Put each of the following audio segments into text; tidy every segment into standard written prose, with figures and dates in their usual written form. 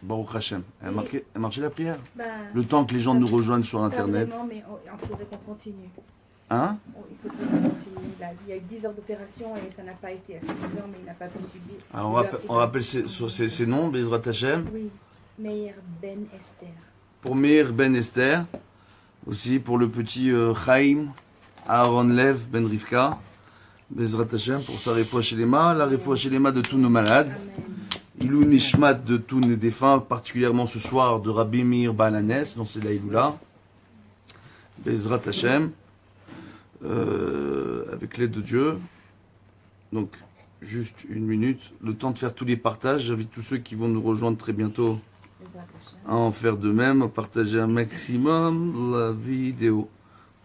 Baruch Hashem. Elle a marché la prière. Bah, Le temps que les gens nous rejoignent sur Internet. Pas vraiment, mais il faudrait qu'on continue. Hein? Il faudrait qu'on continue. Là, il y a eu 10 heures d'opération et ça n'a pas été suffisant, mais il n'a pas pu subir. Alors on rappelle ces noms, Bezrat Hashem. Oui, Meir Ben Esther. Pour Meir Ben Esther. Aussi pour le petit Chaim Aaron Lev Ben Rivka. Bezrat Hashem pour sa refoua shelema, la refoua shelema de tous nos malades. Amen. Ilou Nishmat de tous nos défunts, particulièrement ce soir de Rabbi Meir Balanes, dont c'est la Iloula. Bezrat Hashem, avec l'aide de Dieu. Donc, juste une minute, le temps de faire tous les partages. J'invite tous ceux qui vont nous rejoindre très bientôt à en faire de même, à partager un maximum la vidéo.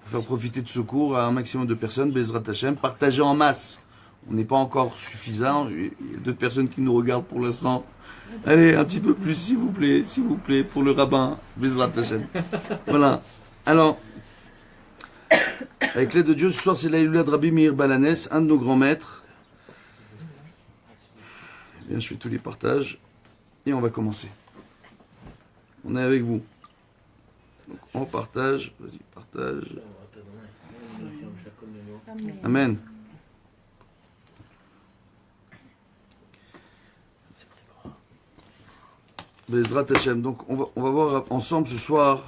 Pour faire profiter de ce cours à un maximum de personnes, Bezrat Hashem, partager en masse. On n'est pas encore suffisant. Il y a 2 personnes qui nous regardent pour l'instant. Allez, un petit peu plus, s'il vous plaît, pour le rabbin, Bezrat Hashem. Voilà. Alors, avec l'aide de Dieu, ce soir, c'est l'Aïloula de Rabbi Meir Balanes, un de nos grands maîtres. Eh bien, je fais tous les partages et on va commencer. On est avec vous. Donc, on partage. Vas-y, partage. Amen. Amen. Bezrat Hashem. Donc on va voir ensemble ce soir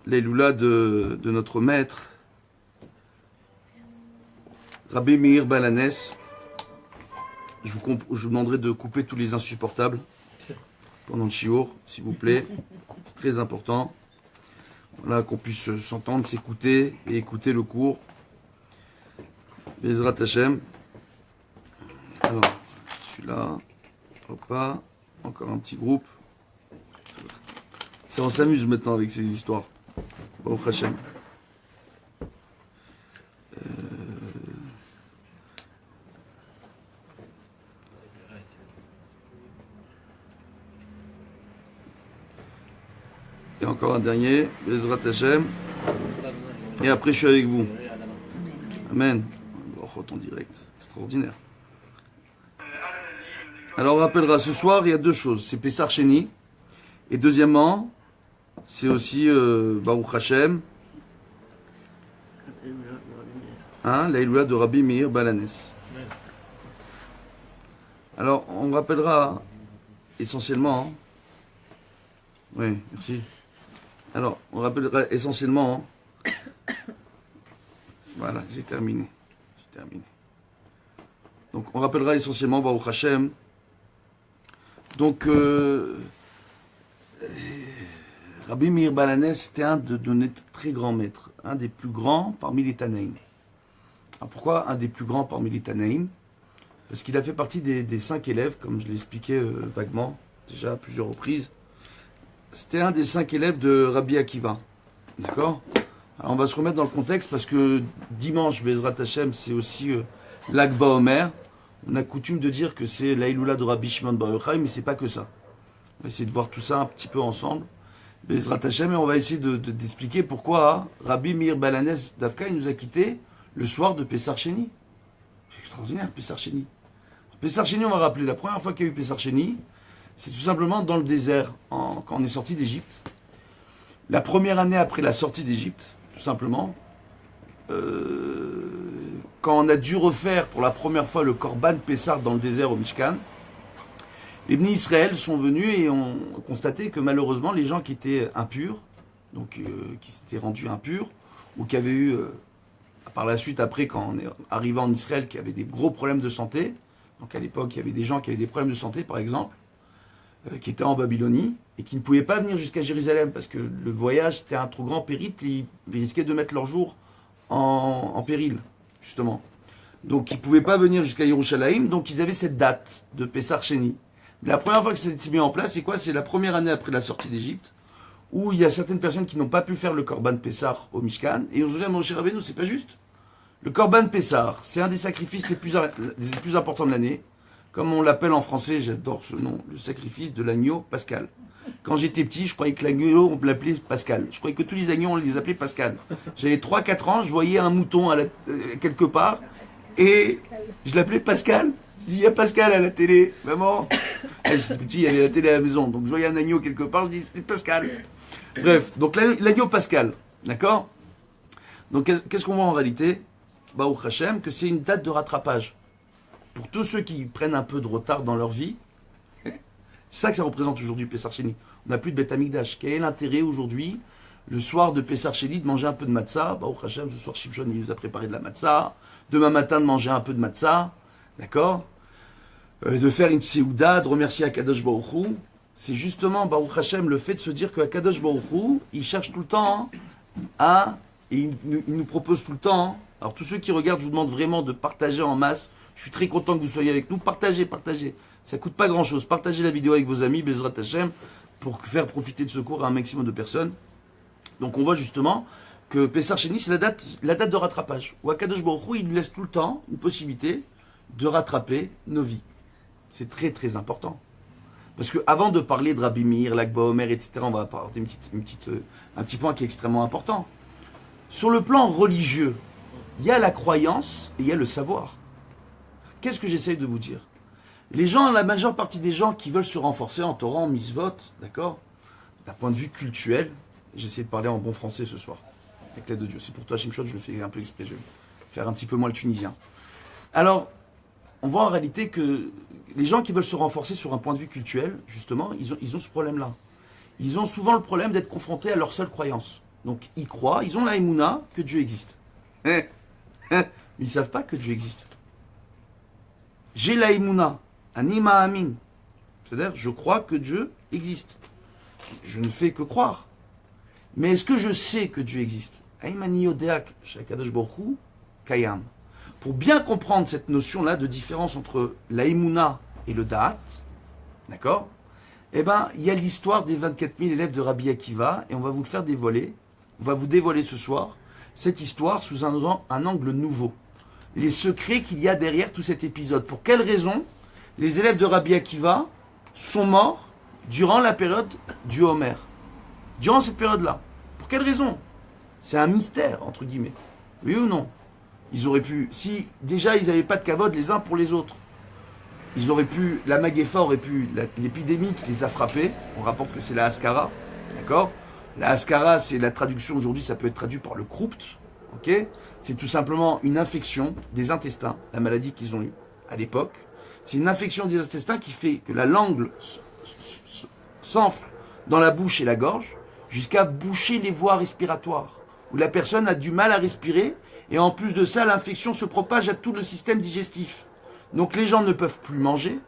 l'Aïloula de notre maître Rabbi Meir Balanes. Je vous demanderai de couper tous les insupportables pendant le shiur, s'il vous plaît. C'est très important. Voilà, qu'on puisse s'entendre, s'écouter et écouter le cours. Bezrat Hashem. Alors, celui-là. Hop, encore un petit groupe. Ça, on s'amuse maintenant avec ces histoires. Baruch Hashem. Et encore un dernier. Bezrat Hashem. Et après, je suis avec vous. Amen. Baruch en direct. Extraordinaire. Alors on rappellera, ce soir, il y a 2 choses. C'est Pessar Sheni. Et deuxièmement, c'est aussi Baruch Hashem. L'Aïloula de Rabbi Meir Balanes. Alors, on rappellera essentiellement. Oui, merci. Alors, on rappellera essentiellement. Voilà, j'ai terminé. Donc, on rappellera essentiellement Baruch Hashem. Donc, Rabbi Meir Balanes était un de nos très grands maîtres, un des plus grands parmi les Tanaïm. Alors pourquoi un des plus grands parmi les Tanaïm? Parce qu'il a fait partie des 5 élèves, comme je l'expliquais vaguement, déjà à plusieurs reprises. C'était un des 5 élèves de Rabbi Akiva. D'accord? Alors on va se remettre dans le contexte parce que dimanche, Bezrat Hashem, c'est aussi l'Akba Omer. On a coutume de dire que c'est l'Aïloula de Rabbi Shimon Bar Yochai, mais c'est pas que ça. On va essayer de voir tout ça un petit peu ensemble. Bezrat Hashem, et on va essayer d'expliquer pourquoi Rabbi Meir Balanes d'Afka, il nous a quittés le soir de Pessar Sheni. C'est extraordinaire, Pessar Sheni. Pessar Sheni, on va rappeler, la première fois qu'il y a eu Pessar Sheni, c'est tout simplement dans le désert, quand on est sorti d'Égypte. La première année après la sortie d'Égypte, tout simplement, quand on a dû refaire pour la première fois le Korban Pessar dans le désert au Mishkan, les Bnei Israël sont venus et ont constaté que malheureusement les gens qui étaient impurs, donc qui s'étaient rendus impurs, ou qui avaient eu, par la suite après quand on est arrivé en Israël, qui avaient des gros problèmes de santé, donc à l'époque il y avait des gens qui avaient des problèmes de santé par exemple, qui étaient en Babylonie, et qui ne pouvaient pas venir jusqu'à Jérusalem, parce que le voyage c'était un trop grand périple, ils risquaient de mettre leur jour en péril, justement. Donc ils ne pouvaient pas venir jusqu'à Yerushalayim, donc ils avaient cette date de Pessar Sheni. Mais la première fois que ça s'est mis en place, c'est quoi? C'est la première année après la sortie d'Égypte, où il y a certaines personnes qui n'ont pas pu faire le Korban Pessar au Mishkan, et on se dit à Moshe Rabbeinu, c'est pas juste. Le Korban Pessar, c'est un des sacrifices les plus importants de l'année. Comme on l'appelle en français, j'adore ce nom, le sacrifice de l'agneau pascal. Quand j'étais petit, je croyais que l'agneau, on l'appelait Pascal. Je croyais que tous les agneaux, on les appelait Pascal. J'avais 3-4 ans, je voyais un mouton quelque part, et je l'appelais Pascal. Je dis, il y a Pascal à la télé, maman. J'étais petit, il y avait la télé à la maison. Donc je voyais un agneau quelque part, je dis, c'est Pascal. Bref, donc l'agneau Pascal, d'accord? Donc qu'est-ce qu'on voit en réalité? Baruch Hashem, que c'est une date de rattrapage. Pour tous ceux qui prennent un peu de retard dans leur vie, c'est ça que ça représente aujourd'hui Pessar Sheni. On n'a plus de Beth Amikdash. Quel est l'intérêt aujourd'hui, le soir de Pessar Sheni, de manger un peu de matzah? Baruch Hashem, ce soir Shimshon il nous a préparé de la matzah. Demain matin de manger un peu de matzah, d'accord? De faire une séouda, de remercier Akadosh Baruch Hu. C'est justement Baruch Hashem le fait de se dire que Akadosh Baruch Hu, il cherche tout le temps et il nous propose tout le temps. Alors tous ceux qui regardent, je vous demande vraiment de partager en masse. Je suis très content que vous soyez avec nous. Partagez. Ça coûte pas grand chose. Partagez la vidéo avec vos amis, Bezrat Hashem, pour faire profiter de ce cours à un maximum de personnes. Donc on voit justement que Pessar Sheni, c'est la date de rattrapage. Où Akadosh Baruch Hu, il laisse tout le temps une possibilité de rattraper nos vies. C'est très très important. Parce que avant de parler de Rabbi Meir, l'Akba Omer, etc., on va apporter un petit point qui est extrêmement important. Sur le plan religieux, il y a la croyance et il y a le savoir. Qu'est-ce que j'essaye de vous dire? Les gens, la majeure partie des gens qui veulent se renforcer en Torah, en mitzvot, d'accord, d'un point de vue cultuel, j'essaie de parler en bon français ce soir, avec l'aide de Dieu. C'est pour toi, Shimshon, je le fais un peu exprès, je vais faire un petit peu moins le tunisien. Alors, on voit en réalité que les gens qui veulent se renforcer sur un point de vue cultuel, justement, ils ont ce problème-là. Ils ont souvent le problème d'être confrontés à leur seule croyance. Donc, ils croient, ils ont la émouna que Dieu existe. Mais ils ne savent pas que Dieu existe. J'ai la émouna, anima amin. C'est-à-dire, je crois que Dieu existe. Je ne fais que croire. Mais est-ce que je sais que Dieu existe? Aïmani odeak, shakadosh baruch hu, kayam. Pour bien comprendre cette notion-là de différence entre la émouna et le da'at, d'accord? Eh bien, il y a l'histoire des 24 000 élèves de Rabbi Akiva, et on va vous le faire dévoiler. On va vous dévoiler ce soir cette histoire sous un angle nouveau. Les secrets qu'il y a derrière tout cet épisode. Pour quelles raisons les élèves de Rabbi Akiva sont morts durant la période du Homer? Durant cette période-là. Pour quelles raisons? C'est un mystère, entre guillemets. Oui ou non? Ils auraient pu, si déjà ils n'avaient pas de kavod les uns pour les autres, ils auraient pu, la Magéfa aurait pu, l'épidémie qui les a frappés, on rapporte que c'est la Haskara, d'accord? La Haskara, c'est la traduction aujourd'hui, ça peut être traduit par le Krupt, ok? C'est tout simplement une infection des intestins, la maladie qu'ils ont eue à l'époque. C'est une infection des intestins qui fait que la langue s'enfle dans la bouche et la gorge, jusqu'à boucher les voies respiratoires, où la personne a du mal à respirer, et en plus de ça, l'infection se propage à tout le système digestif. Donc les gens ne peuvent plus manger,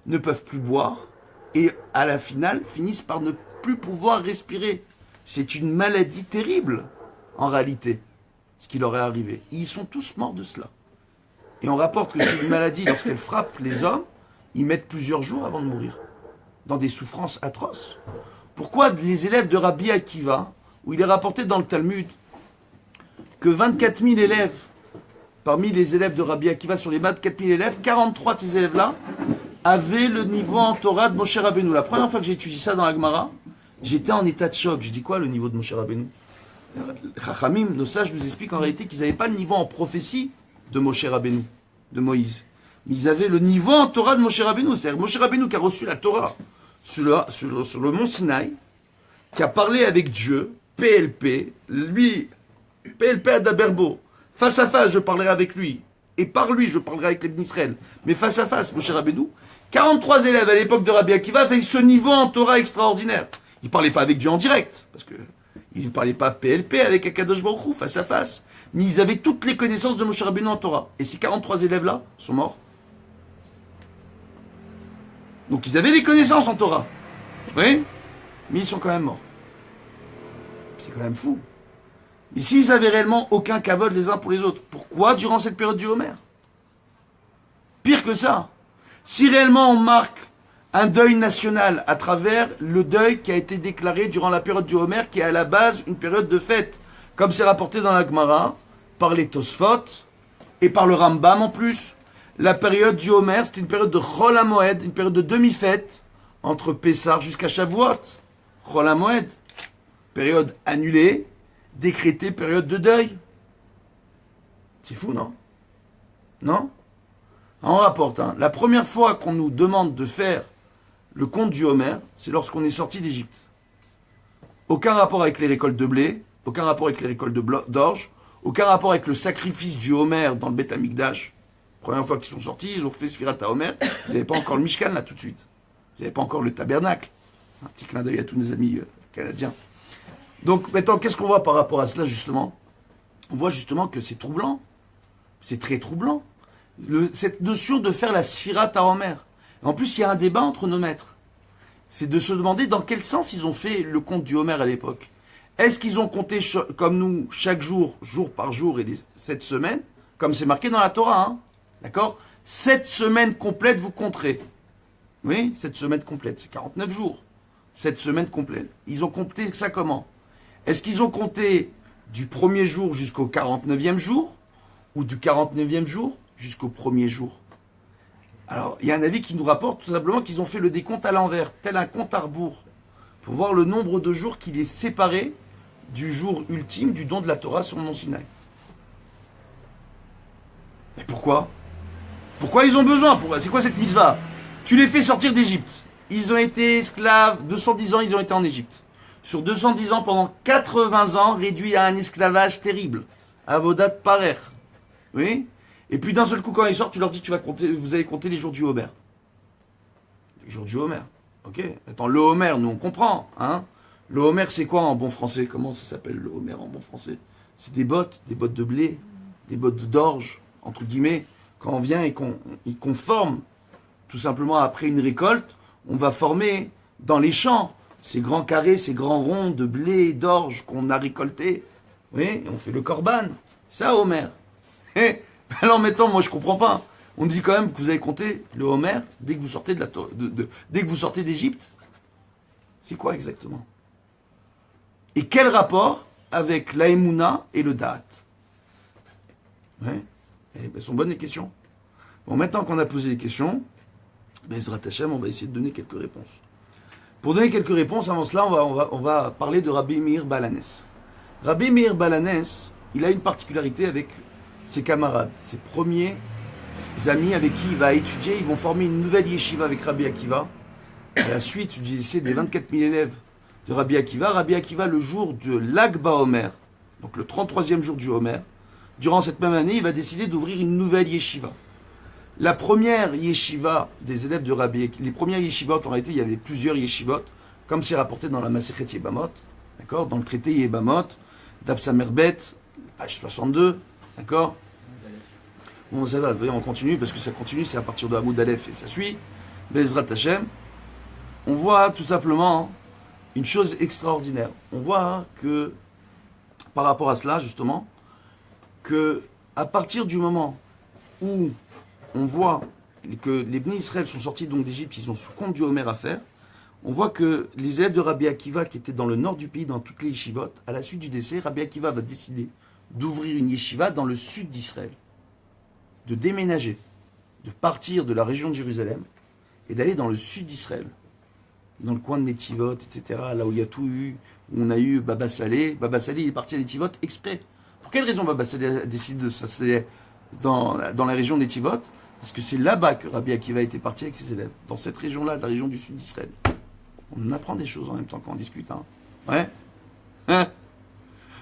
ne peuvent plus boire, et à la finale, finissent par ne plus pouvoir respirer. C'est une maladie terrible, en réalité, ce qui leur est arrivé. Ils sont tous morts de cela. Et on rapporte que c'est une maladie, lorsqu'elle frappe les hommes, ils mettent plusieurs jours avant de mourir, dans des souffrances atroces. Pourquoi les élèves de Rabbi Akiva, où il est rapporté dans le Talmud, que 24 000 élèves, parmi les élèves de Rabbi Akiva, sur les 24 000 élèves, 43 de ces élèves-là avaient le niveau en Torah de Moshe Rabbeinu. La première fois que j'ai étudié ça dans la Gemara, j'étais en état de choc. Je dis quoi, le niveau de Moshe Rabbeinu? Chachamim, nos sages nous expliquent en réalité qu'ils n'avaient pas le niveau en prophétie de Moshe Rabbeinu, de Moïse. Mais ils avaient le niveau en Torah de Moshe Rabbeinu. C'est-à-dire Moshe Rabbeinu qui a reçu la Torah sur le mont Sinaï, qui a parlé avec Dieu, PLP, lui, PLP à Daberbo, face à face je parlerai avec lui, et par lui je parlerai avec les Israël, mais face à face, Moshe Rabbeinu, 43 élèves à l'époque de Rabbi Akiva avaient ce niveau en Torah extraordinaire. Ils ne parlaient pas avec Dieu en direct, parce que ils ne parlaient pas PLP avec Akadosh Baruch Hu, face à face, mais ils avaient toutes les connaissances de Moshe Rabbeinu en Torah. Et ces 43 élèves-là sont morts. Donc ils avaient les connaissances en Torah, oui, mais ils sont quand même morts. C'est quand même fou. Mais s'ils avaient réellement aucun kavod les uns pour les autres, pourquoi durant cette période du Homer? Pire que ça, si réellement on marque un deuil national à travers le deuil qui a été déclaré durant la période du Homer, qui est à la base une période de fête, comme c'est rapporté dans la Gemara, par les Tosfot, et par le Rambam en plus, la période du Homer, c'était une période de Chol HaMoed, une période de demi-fête, entre Pessah jusqu'à Shavuot. Chol HaMoed, période annulée, décrétée période de deuil. C'est fou, non? Non? On rapporte, hein, la première fois qu'on nous demande de faire le compte du Homer, c'est lorsqu'on est sorti d'Égypte. Aucun rapport avec les récoltes de blé, aucun rapport avec les récoltes d'orge, aucun rapport avec le sacrifice du Homer dans le Beth Amikdash. Première fois qu'ils sont sortis, ils ont fait Sfirat Homer. Vous n'avez pas encore le Mishkan là tout de suite. Vous n'avez pas encore le tabernacle. Un petit clin d'œil à tous nos amis canadiens. Donc maintenant, qu'est-ce qu'on voit par rapport à cela justement? On voit justement que c'est troublant. C'est très troublant. Cette notion de faire la Sfirat Homer. En plus, il y a un débat entre nos maîtres. C'est de se demander dans quel sens ils ont fait le compte du Homer à l'époque. Est-ce qu'ils ont compté comme nous, chaque jour, jour par jour, et 7 semaines, comme c'est marqué dans la Torah, hein, d'accord? 7 semaines complètes, vous compterez. Oui, 7 semaines complètes, c'est 49 jours. 7 semaines complètes. Ils ont compté ça comment? Est-ce qu'ils ont compté du premier jour jusqu'au 49e jour, ou du 49e jour jusqu'au premier jour? Alors, il y a un avis qui nous rapporte tout simplement qu'ils ont fait le décompte à l'envers, tel un compte à rebours, pour voir le nombre de jours qu'il est séparé du jour ultime du don de la Torah sur le mont Sinaï. Mais pourquoi? Pourquoi ils ont besoin? C'est quoi cette mitzvah? Tu les fais sortir d'Égypte. Ils ont été esclaves, 210 ans ils ont été en Égypte. Sur 210 ans, pendant 80 ans, réduits à un esclavage terrible. Avodat parer. Oui? Et puis d'un seul coup, quand ils sortent, tu leur dis, vous allez compter les jours du Homer. Les jours du Homer. Ok? Attends, le Homer, nous on comprend, hein? Le Homer, c'est quoi en bon français? Comment ça s'appelle le Homer en bon français? C'est des bottes de blé, des bottes d'orge, entre guillemets. Quand on vient et qu'on forme, tout simplement après une récolte, on va former dans les champs ces grands carrés, ces grands ronds de blé, d'orge qu'on a récoltés. Oui, on fait le korban. Ça, Homer. Alors maintenant, moi je comprends pas. On dit quand même que vous avez compté le Homer dès que vous sortez dès que vous sortez d'Égypte. C'est quoi exactement? Et quel rapport avec la Emouna et le Da'at? Ouais. Elles sont bonnes les questions. Bon, maintenant qu'on a posé les questions, Bezrat Hashem, on va essayer de donner quelques réponses. Pour donner quelques réponses, avant cela, on va parler de Rabbi Meir Balanès. Rabbi Meir Balanès, il a une particularité avec ses camarades, ses premiers amis avec qui il va étudier. Ils vont former une nouvelle yeshiva avec Rabbi Akiva. À la suite du lycée des 24 000 élèves de Rabbi Akiva, le jour de Lag BaOmer, donc le 33e jour du Homer, durant cette même année, il va décider d'ouvrir une nouvelle yeshiva. La première yeshiva des élèves de Rabbi Akiva, les premières yeshivot, en réalité, il y avait plusieurs yeshivot, comme c'est rapporté dans la Masechet Yebamot, d'accord, dans le traité Yebamot, Daf Samerbet, page 62, d'accord. Bon, ça va, on continue, parce que ça continue, c'est à partir de Hamoud Aleph et ça suit. Bezrat Hashem, on voit tout simplement une chose extraordinaire. On voit que, par rapport à cela, justement, que à partir du moment où on voit que les Bnei Israël sont sortis donc d'Égypte, ils ont ce compte du Homer à faire, on voit que les élèves de Rabbi Akiva, qui étaient dans le nord du pays, dans toutes les yeshivot, à la suite du décès, Rabbi Akiva va décider d'ouvrir une yeshiva dans le sud d'Israël, de déménager, de partir de la région de Jérusalem et d'aller dans le sud d'Israël, dans le coin de Netivot, etc., là où il y a tout eu, où on a eu Baba Salé. Baba Salé, il est parti à Netivot exprès. Pour quelle raison Baba Salé a décidé de s'installer dans la région de Netivot? Parce que c'est là-bas que Rabbi Akiva était parti avec ses élèves, dans cette région-là, la région du sud d'Israël. On apprend des choses en même temps quand on discute, hein. Ouais. Hein?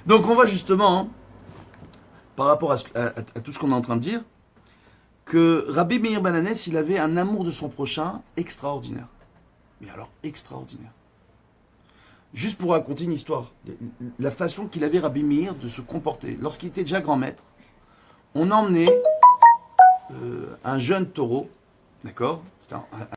Donc on voit justement, hein, par rapport à tout ce qu'on est en train de dire, que Rabbi Meir Balanès, il avait un amour de son prochain extraordinaire. Mais alors extraordinaire. Juste pour raconter une histoire, la façon qu'il avait Rabbi Meir de se comporter. Lorsqu'il était déjà grand maître, on emmenait un jeune taureau, d'accord? C'était un